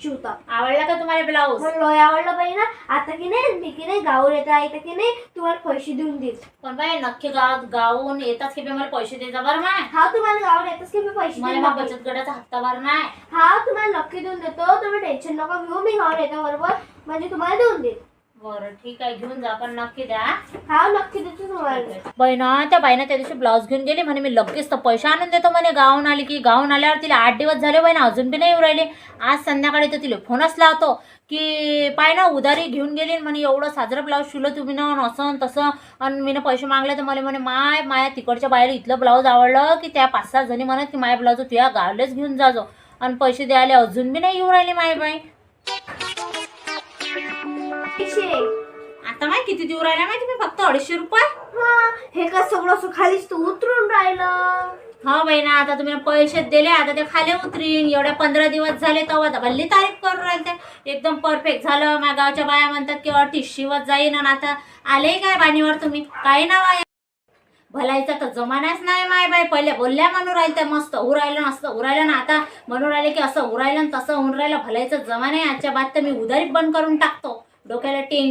शिवता. आवडला का तुम्हाला ब्लाऊज? लय आवडलं बाई ना. आता की नाही गाऊन येतं आहे तर की नाही तुम्हाला पैसे देऊन देईल. पण बाई नक्की गाऊन येतात की मला पैसे द्यायचा बरं माय. हा तुम्हाला गाऊन येतच की मी पैसे मला देईन मग बाई. बचत गटाचा हप्ता भर नाही. हा तुम्हाला नक्की देऊन देतो. तुम्ही टेन्शन नका घेऊ. मी गाऊन येतो बरोबर म्हणजे तुम्हाला देऊन देईल. बरं ठीक आहे घेऊन जा पण नक्की द्या. हा नक्की देतो तुम्हाला. बहिणा त्या बाईनं त्या दिवशी ब्लाऊज घेऊन गेली म्हणे मी लगेच तर पैसे आणून देतो म्हणे. गाऊन आली की गाऊन आल्यावर तिला 8 दिवस झाले बहिणा अजून बी नाही येऊ राहिले. आज संध्याकाळी तर तिला फोनच लावतो की पाय ना उधारी घेऊन गेली म्हणे एवढं साजरं ब्लाऊज शिवलं तुम्ही ना असं तसं आणि मी पैसे मागले तर मला म्हणे माया तिकडच्या बाहेर इथलं ब्लाऊज आवडलं की त्या 5-6 जणी म्हणत की माया ब्लाऊज तुझ्या गावलेच घेऊन जाजो आणि पैसे द्यायला अजून बी नाही येऊ राहिले माय बाई. आता माय किती देऊ राहिला माहिती मी फक्त 250 रुपये. हा हे का सगळं खालीच तू उतरून राहिलं. हा बहिणा आता तुम्ही पैसे दिले आता ते खाली उतरीन. एवढ्या 15 दिवस झाले तेव्हा भल्ली तारीफ करून राहिले ते एकदम परफेक्ट झालं. माझ्या गावच्या बाया म्हणतात की 38 वर जाईन आणि आता आले काय बाणीवर तुम्ही काही नाव आहे. भलायचा तर जमानाच नाही माय बाई. पहिले बोलल्या म्हणून राहिलं त्या मस्त उरायलं नसतं उरायलं ना आता म्हणून राहिले की असं उरायलं तसं होऊन राहिलं. भलायचं जमाना आहे. आजच्या बाद तर मी उधारीच बंद करून टाकतो. डोक्याला